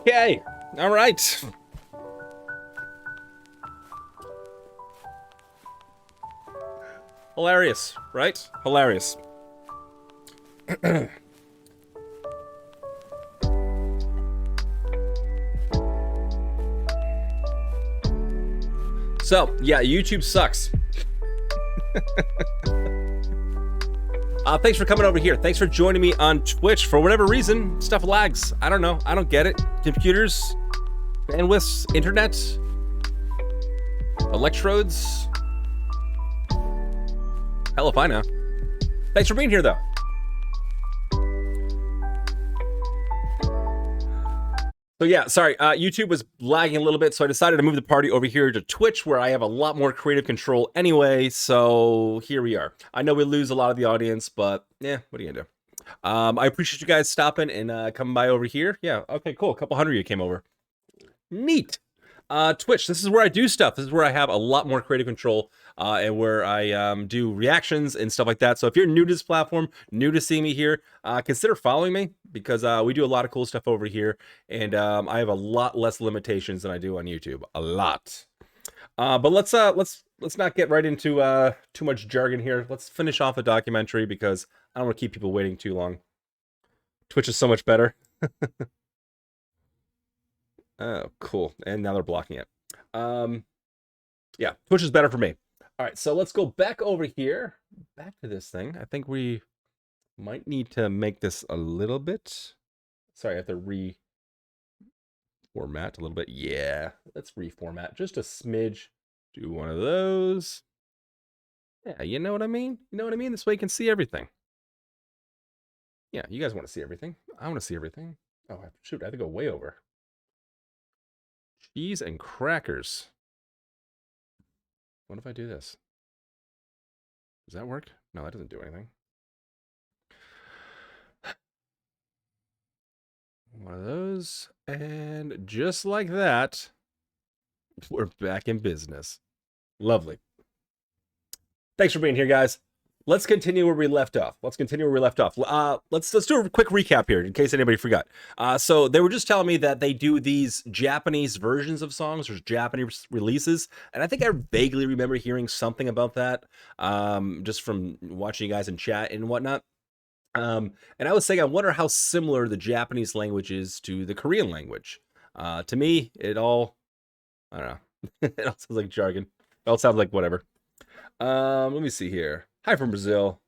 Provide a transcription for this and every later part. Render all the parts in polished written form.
Okay. All right. Hilarious, right? Hilarious. So, yeah, YouTube sucks. Thanks for coming over here. Thanks for joining me on Twitch. For whatever reason, stuff lags. I don't know. I don't get it. Computers, bandwidths, internet, electrodes. Hell if I know. Thanks for being here, though. So yeah, sorry, YouTube was lagging a little bit, so I decided to move the party over here to Twitch, where I have a lot more creative control anyway, so here we are. I know we lose a lot of the audience, but yeah, what are you gonna do? I appreciate you guys stopping and coming by over here. Yeah, okay, cool. A couple hundred of you came over. Neat. Twitch, this is where I do stuff. This is where I have a lot more creative control and where I do reactions and stuff like that. So if you're new to this platform, new to seeing me here, consider following me because we do a lot of cool stuff over here. And I have a lot less limitations than I do on YouTube. A lot. But let's not get right into too much jargon here. Let's finish off the documentary because I don't want to keep people waiting too long. Twitch is so much better. Oh, cool. And now they're blocking it. Yeah, Twitch is better for me. All right, so let's go back over here. Back to this thing. I think we might need to make this a little bit. Sorry, I have to reformat a little bit. Yeah, let's reformat just a smidge. Do one of those. Yeah, you know what I mean? You know what I mean? This way you can see everything. Yeah, you guys want to see everything. I want to see everything. Oh, shoot, I have to go way over. Cheese and crackers. What if I do this? Does that work? No, that doesn't do anything. One of those. And just like that, we're back in business. Lovely. Thanks for being here, guys. Let's continue where we left off. Let's do a quick recap here in case anybody forgot. So they were just telling me that they do these Japanese versions of songs or Japanese releases, and I think I vaguely remember hearing something about that just from watching you guys in chat and whatnot. And I was saying I wonder how similar the Japanese language is to the Korean language. To me, I don't know. It all sounds like jargon. It all sounds like whatever. Let me see here. Hi from Brazil.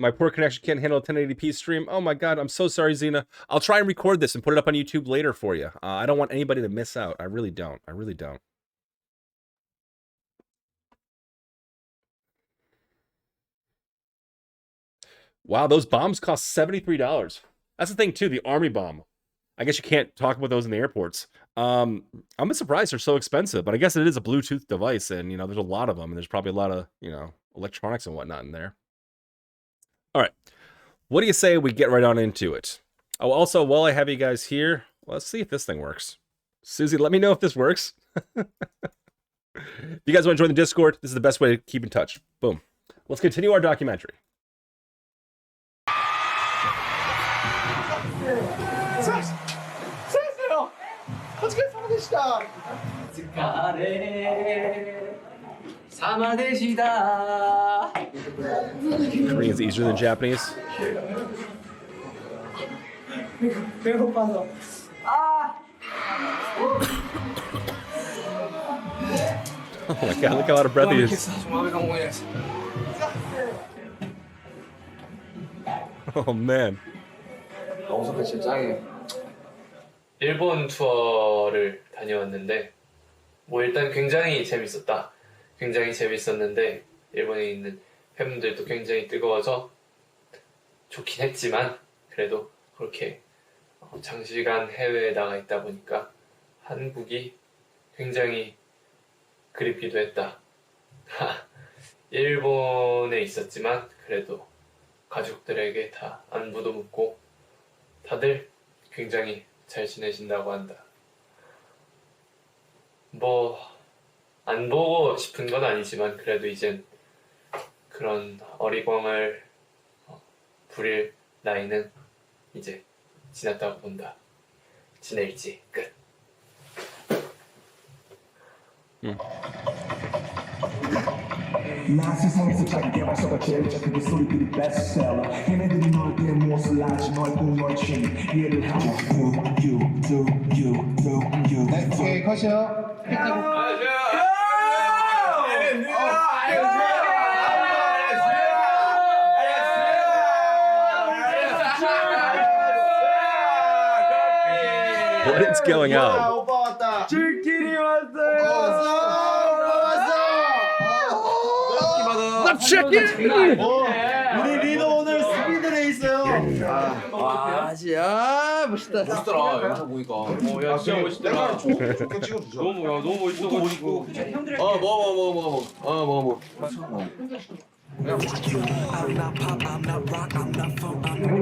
My poor connection can't handle a 1080p stream. Oh my god, I'm so sorry, Xena. I'll try and record this and put it up on YouTube later for you. I don't want anybody to miss out. I really don't. I really don't. Wow, those bombs cost $73. That's the thing too, the army bomb. I guess you can't talk about those in the airports. I'm surprised they're so expensive, but I guess it is a Bluetooth device, and you know, there's a lot of them, and there's probably a lot of, you know, electronics and whatnot in there. All right, what do you say we get right on into it? Oh, also, while I have you guys here, let's see if this thing works. Susie, let me know if this works. If you guys want to join the Discord, this is the best way to keep in touch. Boom. Let's continue our documentary. Korean is easier than Japanese. Oh my god, look how out of breath he is. Oh man. 일본 투어를 다녀왔는데 뭐 일단 굉장히 재밌었다. 굉장히 재밌었는데 일본에 있는 팬분들도 굉장히 뜨거워서 좋긴 했지만 그래도 그렇게 장시간 해외에 나가 있다 보니까 한국이 굉장히 그립기도 했다. 일본에 있었지만 그래도 가족들에게 다 안부도 묻고 다들 굉장히 잘 지내신다고 한다. 뭐 안 보고 싶은 건 아니지만 그래도 이젠 그런 어리광을 부릴 나이는 이제 지났다고 본다. 지낼지 끝. 나 세상에서 자기 개발서가 제일 작은 소리들이 베스트셀러 걔네들이 너에 대해 무엇을 알지 너의 꿈 너의 취미 이해를 하고 오케이 컷이요 What is going on? 오빠 왔다 줄끼리 왔어요. Let's check in! 우리 리더 오늘 스피드레 있어요. 아시야 멋있다. 멋있더라. 영상 보니까. 야 진짜 멋있더라. 좋게 찍어주죠 너무 멋있어가지고. 먹어.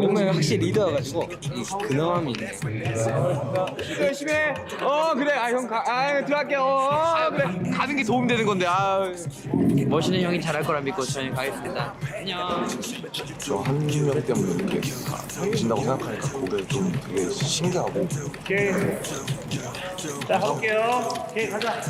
오늘 확실히 리더여가지고 근엄함이 있네. 열심히 해. 그래. 형 들어갈게요. 그래. 가는 게 도움 되는 건데. 멋있는 형이 잘할 거라 믿고 저희 가겠습니다. 안녕. 저 한 명 때문에 이렇게 진다고 생각하니까 그게 좀 되게 신기하고. 자, 가볼게요. 오케이, 가자.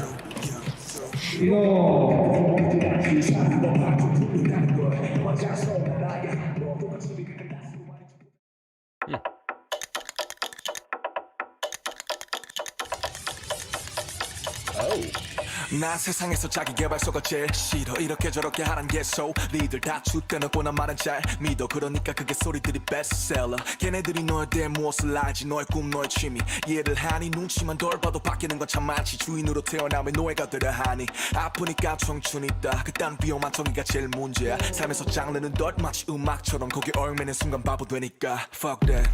난 세상에서 자기 개발서가 제일 싫어 이렇게 저렇게 하란 게소 니들 다 죽대놓고나 말은 잘 믿어 그러니까 그게 소리들이 베스트셀러 걔네들이 너에 대해 무엇을 알지 너의 꿈 너의 취미 이해를 하니 눈치만 덜 봐도 바뀌는 건 참 많지 주인으로 태어나면 노예가 되려 하니 아프니까 청춘 있다 그딴 위험한 정의가 제일 문제야 삶에서 장르는 덜 마치 음악처럼 거기 얽매는 순간 바보 되니까 Fuck that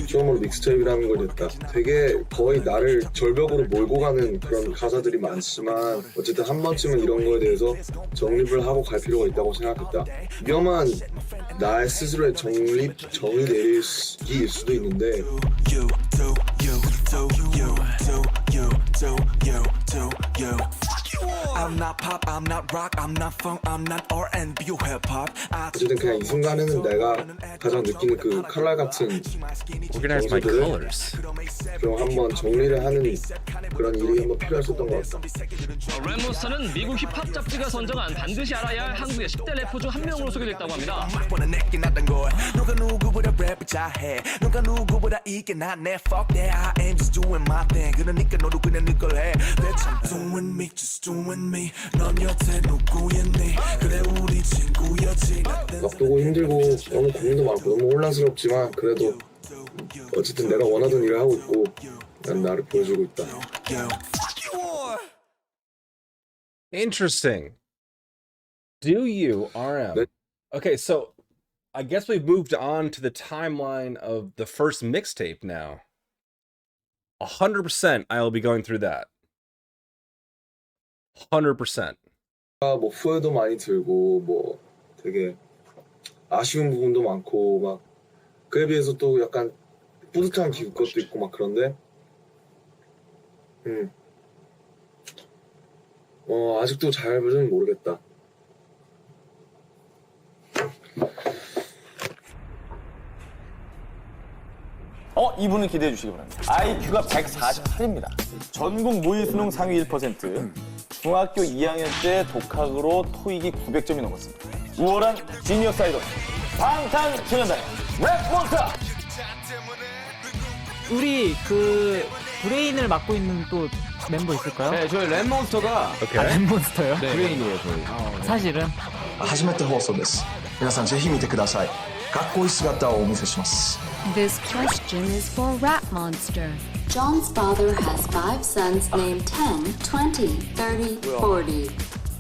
처음으로 믹스테이프라는 걸 듣다. 되게 거의 나를 절벽으로 몰고 가는 그런 가사들이 많지만 어쨌든 한 번쯤은 이런 거에 대해서 정립을 하고 갈 필요가 있다고 생각했다. 위험한 나의 스스로의 정의 내리기 수도 있는데 I'm not pop, I'm not rock, I'm not funk, I'm not R&B or hip hop. 어쨌든 그냥 이 순간에는 내가 가장 느끼는 그 칼날 같은 Organize my colors. 좀 한번 정리를 하는 그런 일이 한번 필요했었던 것 같다. 랩몬스터는 미국 힙합 잡지가 선정한 반드시 알아야 할 한국의 10대 래퍼 중 한 명으로 소개됐다고 합니다. 누가 누구보다 랩을 잘해 누가 누구보다 이게 낫네 Fuck that I am just doing my thing 그러니까 너도 그냥 네 걸 해 Bitch I'm doing me just doing me 넌 여태 누구였니 그래 우리 친구였지 바쁘고 힘들고 너무 고민도 많고 너무 혼란스럽지만 그래도 어쨌든 내가 원하던 일을 하고 있고 난 나를 보여주고 있다. Interesting. Do you, RM? Okay, so I guess we've moved on to the timeline of the first mixtape now. 100% I'll be going through that. 100%. 뭐 후회도 많이 들고 뭐 되게 아쉬운 부분도 많고 막 그에 비해서 또 약간 뿌듯한 것도 있고 막 그런데 아직도 잘은 모르겠다. 이분은 기대해 주시기 바랍니다. IQ가 148입니다. 전국 모의 수능 상위 1%. 중학교 2학년 때 독학으로 토익이 900점이 넘었습니다. 우월한 지니어스 아이돌 방탄소년단의 랩몬스터. 우리 그 브레인을 맡고 있는 또 멤버 있을까요? 네, 저희 랩몬스터가 Okay. 랩몬스터요? 브레인이에요, 저희. 사실은 初めて放送です皆さんぜひ見てくださいかっこいい姿をお見せします This question is for Rat Monster. John's father has 5 sons named 10, 20, 30, 40.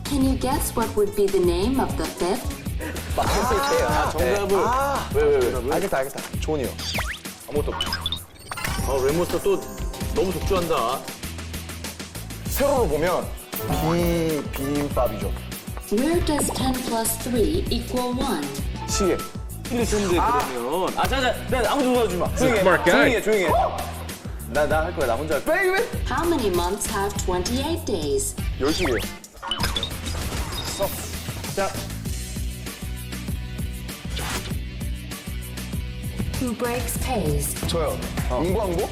Can you guess what would be the name of the fifth? 정답을 왜? 알겠다. 존이요. 아무것도 없죠. 랩몬스터 또 너무 독주한다. 세로로 보면 비빔밥이죠. Where does 10 plus 3 equal 1? 시계. 틀릴 텐데 그러면. 자자, 나 아무도 도와주지 마. Smart guy. 조용히 해. 나 할 거야. 나 혼자 할 거야. How many months have 28 days? 12개요. 자. Who breaks pace? 저요. 인광고?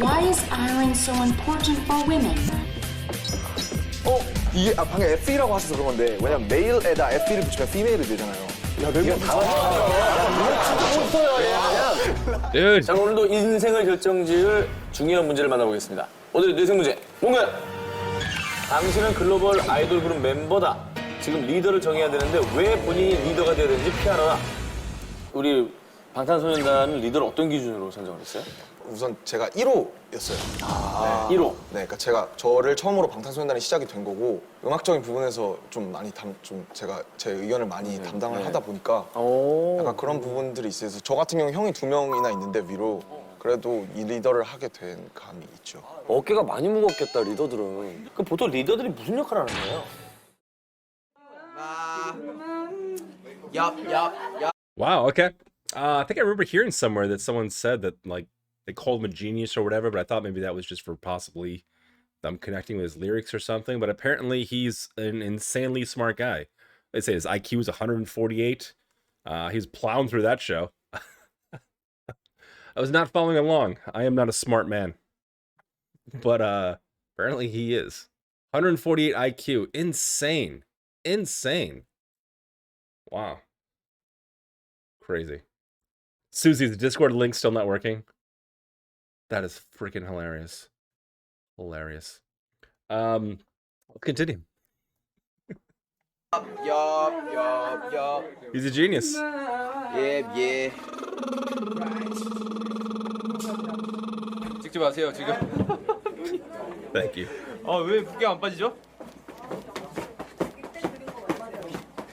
Why is iron so important for women? 이게 방금 FE라고 하셔서 그런 건데 왜냐면 메일에다 FE를 붙이면 피메일이 되잖아요. 야, 내가 Dude. 자, 오늘도 인생을 결정지을 중요한 문제를 만나보겠습니다. 오늘의 뇌생 문제, 뭔가요? 당신은 글로벌 아이돌 그룹 멤버다. 지금 리더를 정해야 되는데 왜 본인이 리더가 되어야 되는지 피하라. 우리 방탄소년단은 리더를 어떤 기준으로 선정을 했어요? 우선 제가 1호였어요. 네. 1호. 네, 그러니까 제가 저를 처음으로 방탄소년단이 시작이 된 거고 음악적인 부분에서 좀 많이 제가 제 의견을 많이 담당을 하다 보니까 약간 그런 부분들이 있어서 저 같은 경우 형이 2명이나 있는데 위로 그래도 이 리더를 하게 된 감이 있죠. 어깨가 많이 무겁겠다, 리더들은. 그럼 보통 리더들이 무슨 역할을 하는 거예요? Wow, okay. I think I remember hearing somewhere that someone said that, like, they called him a genius or whatever, but I thought maybe that was just for possibly them connecting with his lyrics or something. But apparently he's an insanely smart guy. They say his IQ is 148. He's plowing through that show. I was not following along. I am not a smart man. But apparently he is. 148 IQ. Insane. Insane. Wow. Crazy. Susie, the Discord link still not working? That is freaking hilarious. Hilarious. Let's continue. He's a genius. 예. 찍지 마세요, 지금. Thank you. 왜 붓게 안 빠지죠?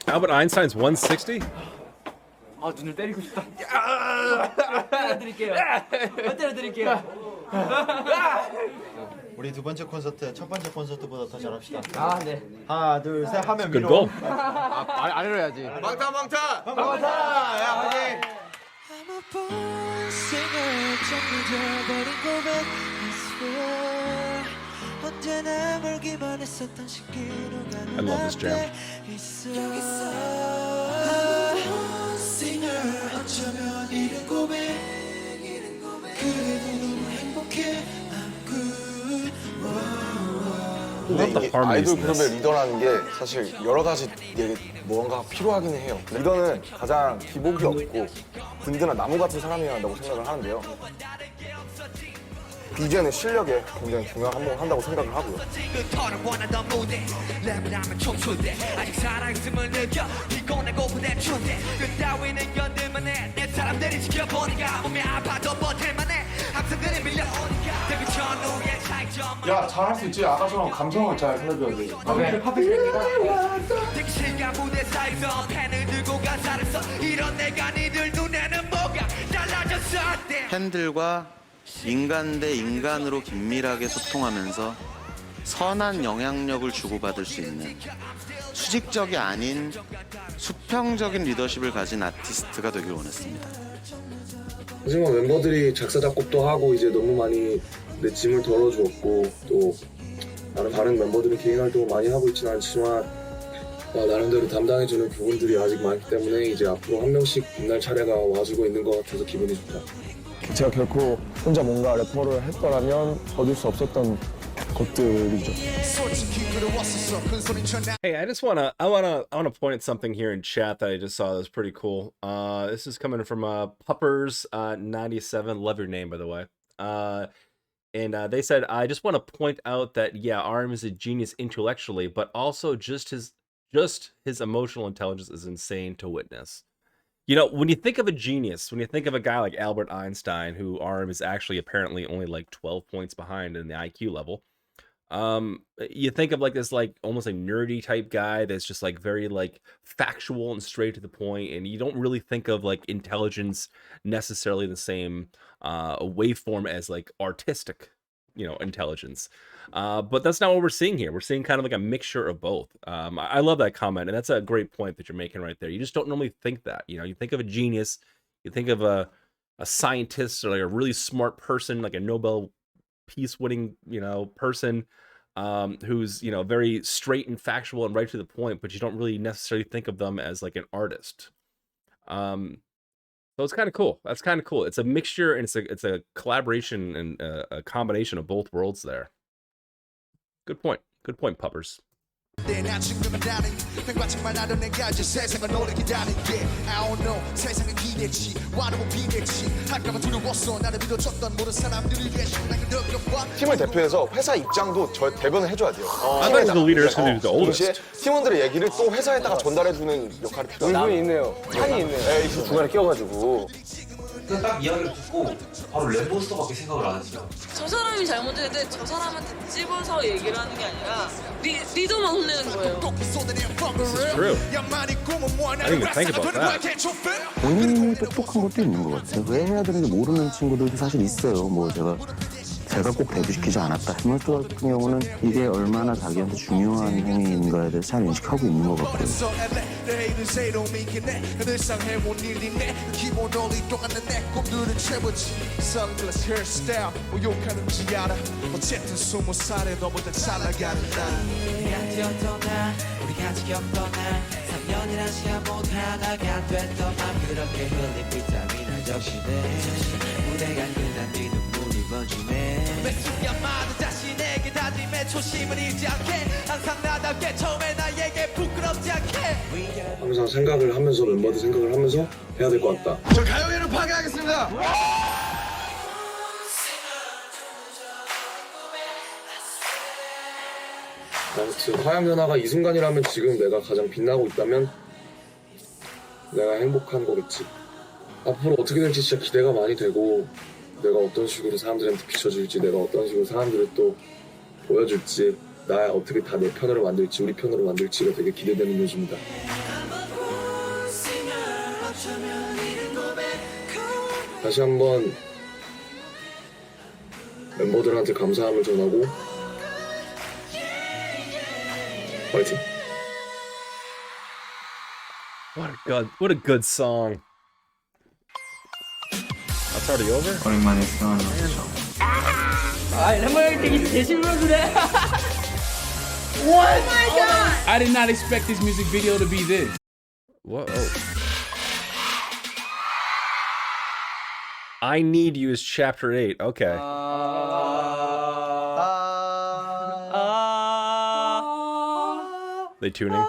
Albert Einstein's 160? 눈을 때리고 싶다. 때려드릴게요. 우리 두 번째 콘서트 첫 번째 콘서트보다 더 잘합시다. 네. 하나, 둘, 셋 하면 Good 밀어. goal. 아래로 해야지. 방탄! 야, 화이팅! I love this jam. Love the 이게 harmonies 아이돌 in 그룹의 this. 리더라는 게 사실 여러 가지 뭔가 필요하기는 해요. 리더는 가장 기복이 없고 든든한 나무 같은 사람이어야 한다고 생각을 하는데요. BJ는 실력에 굉장히 중요한 한다고 생각을 하고요. 야, 잘할 수 있지. 아까처럼 감성을 잘 살려줘야 돼. 팬들과 인간 대 인간으로 긴밀하게 소통하면서 선한 영향력을 주고받을 수 있는 수직적이 아닌 수평적인 리더십을 가진 아티스트가 되길 원했습니다. 하지만 멤버들이 작사 작곡도 하고 이제 너무 많이 내 짐을 덜어주었고 또 나는 다른 멤버들이 개인 활동을 많이 하고 있지는 않지만 나름대로 담당해주는 부분들이 아직 많기 때문에 이제 앞으로 한 명씩 빛날 차례가 와주고 있는 것 같아서 기분이 좋다. 제가 결코 혼자 뭔가 래퍼를 했더라면 얻을 수 없었던 것들이죠. Hey, I wanna point at something here in chat that I just saw that was pretty cool. This is coming from Puppers 97. Love your name, by the way. And they said, I just want to point out that yeah, Arm is a genius intellectually, but also just his emotional intelligence is insane to witness. You know, when you think of a genius, when you think of a guy like Albert Einstein, who Arm is actually apparently only like 12 points behind in the IQ level, you think of like this like almost like nerdy type guy that's just like very like factual and straight to the point, and you don't really think of like intelligence necessarily the same waveform as like artistic, you know, intelligence. But that's not what we're seeing here. We're seeing kind of like a mixture of both. I love that comment, and that's a great point that you're making right there. You just don't normally think that. You know, you think of a genius, you think of a scientist or like a really smart person, like a Nobel Peace winning, you know, person who's, you know, very straight and factual and right to the point, but you don't really necessarily think of them as like an artist. So it's kind of cool. That's kind of cool. It's a mixture and it's a collaboration and a combination of both worlds there. Good point. Good point, puppers. 팀을 대표해서 회사 입장도 저 대변을 해줘야 돼요. I thought the leader is going to be the 동시에 oldest. 팀원들의 얘기를 또 회사에다가 전달해주는 역할이 필요해요. 은근히 있네요. 한이 있네요. 네, 중간에 끼어가지고. 딱 이야기를 듣고 바로 랩몬스터밖에 생각을 안 했어요. 저 사람이 잘못했는데 저 사람한테 집어서 얘기를 하는 게 아니라 리더만 혼내는 거예요. True. I didn't even think about that. 본인이 똑똑한 것도 있는 것 같아요. 왜 해야 되는지 모르는 친구들도 사실 있어요. 뭐 제가 꼭 데뷔시키지 않았다. 해멀도 같은 경우는 이게 얼마나 자기한테 중요한 행위인가에 대해서 잘 인식하고 있는 것 같고요. 매 순간마다 자신에게 다짐해 초심을 잃지 않게 항상 나답게 처음에 나에게 부끄럽지 않게 항상 생각을 하면서 멤버들 생각을 하면서 해야 될 것 같다. 저 가요계를 파괴하겠습니다. 아무튼 화양연화가 이 순간이라면 지금 내가 가장 빛나고 있다면 내가 행복한 거겠지. 앞으로 어떻게 될지 진짜 기대가 많이 되고 내가 어떤 식으로 사람들한테 비춰줄지 내가 어떤 식으로 사람들을 또 보여줄지 나 어떻게 다 내 편으로 만들지 우리 편으로 만들지가 되게 기대되는 요즘이다. 다시 한번 멤버들한테 감사함을 전하고 파이팅! What a good song. That's already over? 오랜만에 수영하는 아, 래퍼 되게 대신으로 그래. What? Oh my god! I did not expect this music video to be this. Whoa. I Need You is chapter 8. Okay. They tuning?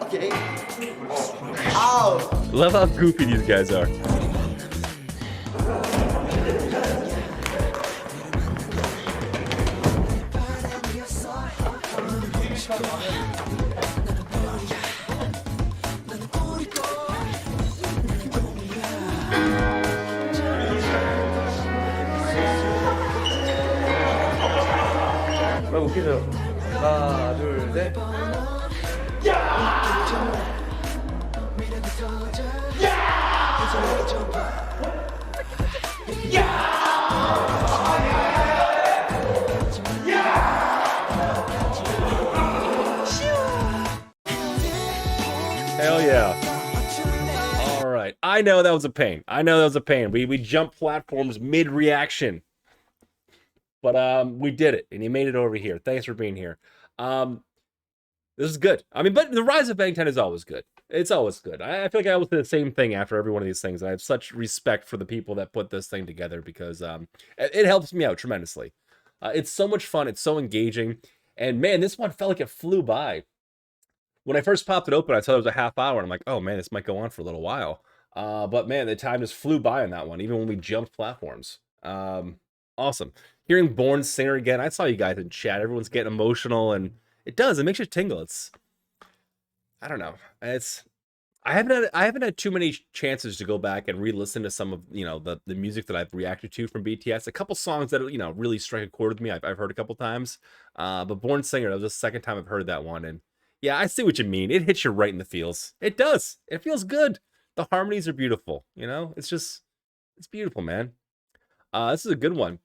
Okay. Love how goofy these guys are. 웃기죠? 하나, 둘, 셋. Hell yeah. All right. I know that was a pain. We jumped platforms mid-reaction. But we did it, and you made it over here. Thanks for being here. This is good. I mean, but the Rise of Bangtan is always good. It's always good. I feel like I will say the same thing after every one of these things. I have such respect for the people that put this thing together because it helps me out tremendously. It's so much fun. It's so engaging. And man, this one felt like it flew by. When I first popped it open, I thought it was a half hour. And I'm like, oh man, this might go on for a little while. But man, the time just flew by on that one, even when we jumped platforms. Awesome. Hearing Born Singer again, I saw you guys in chat. Everyone's getting emotional, and it makes you tingle. It's, I don't know. I haven't had too many chances to go back and re-listen to some of the music that I've reacted to from BTS. A couple songs that really strike a chord with me. I've heard a couple times. But Born Singer, that was the second time I've heard that one, and yeah, I see what you mean. It hits you right in the feels. It does. It feels good. The harmonies are beautiful. It's beautiful, man. This is a good one.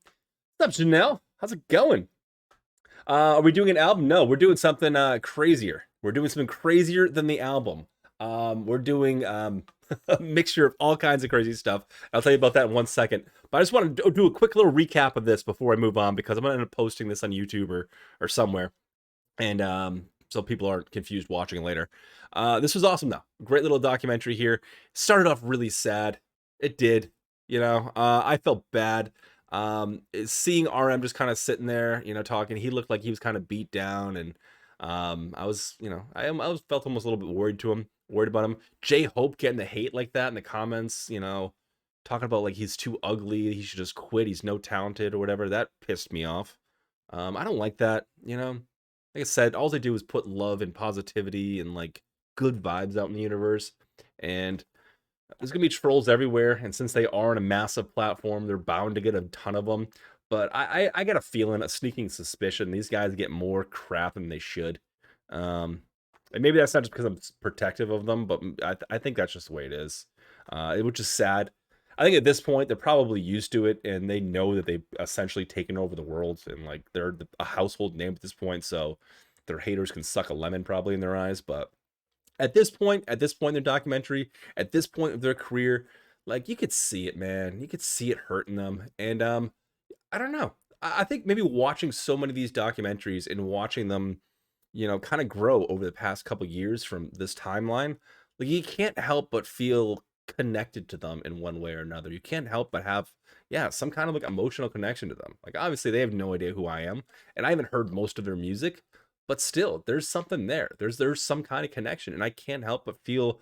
What's up, Janelle? How's it going? Are we doing an album? No, we're doing something crazier. We're doing something crazier than the album. We're doing a mixture of all kinds of crazy stuff. I'll tell you about that in 1 second. But I just want to do a quick little recap of this before I move on, because I'm going to end up posting this on YouTube or somewhere. And so people aren't confused watching later. This was awesome, though. Great little documentary here. Started off really sad. It did. You know, I felt bad. Seeing RM just kind of sitting there, you know, talking. He looked like he was kind of beat down, and I was, you know, I was felt almost a little bit worried about him. J-Hope getting the hate like that in the comments, you know, talking about like he's too ugly, he should just quit, he's no talented or whatever. That pissed me off. I don't like that, you know. Like I said, all they do is put love and positivity and like good vibes out in the universe, and there's gonna be trolls everywhere, and since they are on a massive platform, they're bound to get a ton of them. But I got a feeling, a sneaking suspicion, these guys get more crap than they should. And maybe that's not just because I'm protective of them, but I think that's just the way it is. Which is sad. I think at this point they're probably used to it, and they know that they've essentially taken over the world, and like they're a household name at this point, so their haters can suck a lemon probably in their eyes. But at this point in their documentary, at this point of their career, like you could see it, man. You could see it hurting them. And I don't know. I think maybe watching so many of these documentaries and watching them, you know, kind of grow over the past couple years from this timeline, like you can't help but feel connected to them in one way or another. You can't help but have, yeah, some kind of like emotional connection to them. Like obviously they have no idea who I am, and I haven't heard most of their music, but still there's something there. There's some kind of connection, and I can't help but feel,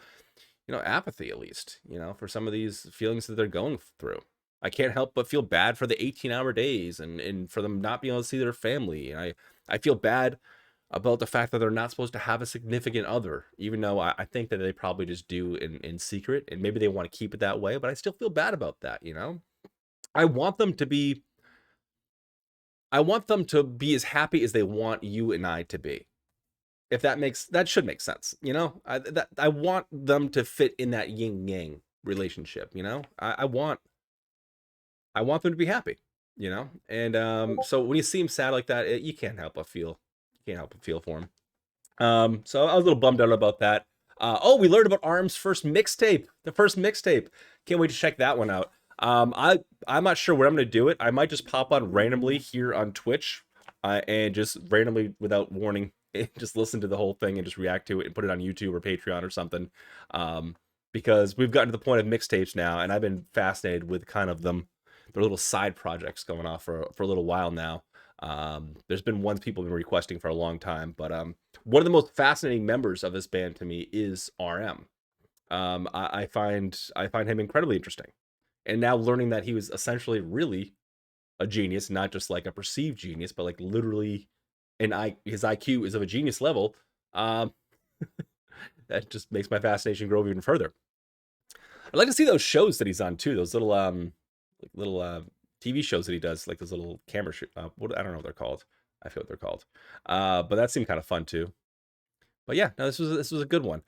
you know, apathy at least, you know, for some of these feelings that they're going through. I can't help but feel bad for the 18-hour days and for them not being able to see their family. And I feel bad about the fact that they're not supposed to have a significant other, even though I think that they probably just do in secret, and maybe they want to keep it that way, but I still feel bad about that, you know? I want them to be as happy as they want you and I to be. If that should make sense, you know? I want them to fit in that yin yang relationship, you know? I want them to be happy, you know? And so when you see him sad like that, you can't help but feel for him. So I was a little bummed out about that. Oh, we learned about Arm's first mixtape. The first mixtape. Can't wait to check that one out. I'm not sure where I'm gonna do it. I might just pop on randomly here on Twitch, and just randomly without warning, just listen to the whole thing and just react to it and put it on YouTube or Patreon or something. Because we've gotten to the point of mixtapes now, and I've been fascinated with kind of their little side projects going off for a little while now. There's been ones people have been requesting for a long time, but one of the most fascinating members of this band to me is RM. I find him incredibly interesting, and now learning that he was essentially really a genius, not just like a perceived genius, but like literally his IQ is of a genius level. That just makes my fascination grow even further. I'd like to see those shows that he's on too, those little TV shows that he does, like those little camera shoot. I don't know what they're called. I forget what they're called. But that seemed kind of fun too. But yeah, no, this was a good one.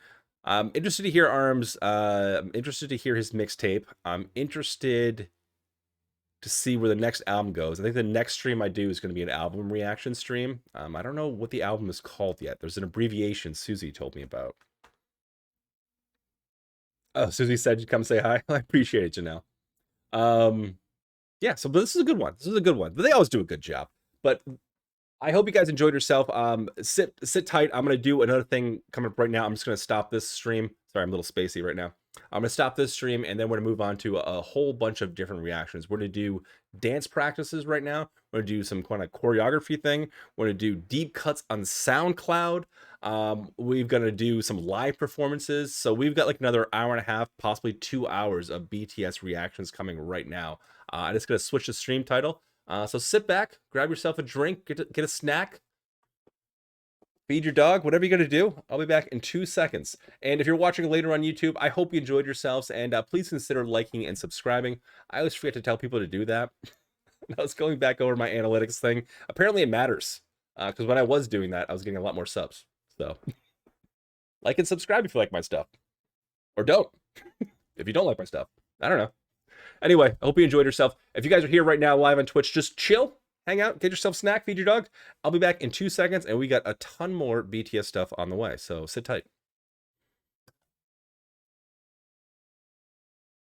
I'm interested to hear Arms. I'm interested to hear his mixtape. I'm interested to see where the next album goes. I think the next stream I do is going to be an album reaction stream. I don't know what the album is called yet. There's an abbreviation Susie told me about. Oh, Susie said you'd come say hi. I appreciate it, Janelle. Yeah, so but this is a good one. This is a good one. But they always do a good job. But I hope you guys enjoyed yourself. Sit tight. I'm gonna do another thing coming up right now. I'm just gonna stop this stream. Sorry, I'm a little spacey right now. I'm gonna stop this stream, and then we're gonna move on to a whole bunch of different reactions. We're gonna do dance practices right now. We're gonna do some kind of choreography thing. We're gonna do deep cuts on SoundCloud. We're gonna do some live performances. So we've got like another hour and a half, possibly 2 hours of BTS reactions coming right now. I'm just gonna switch the stream title. So sit back, grab yourself a drink, get a snack, feed your dog, whatever you're gonna do. I'll be back in 2 seconds. And if you're watching later on YouTube, I hope you enjoyed yourselves, and please consider liking and subscribing. I always forget to tell people to do that. I was going back over my analytics thing. Apparently it matters, because when I was doing that, I was getting a lot more subs. So like and subscribe if you like my stuff, or don't. If you don't like my stuff, I don't know. Anyway, I hope you enjoyed yourself. If you guys are here right now live on Twitch, just chill, hang out, get yourself a snack, feed your dog. I'll be back in 2 seconds, and we got a ton more BTS stuff on the way, so sit tight.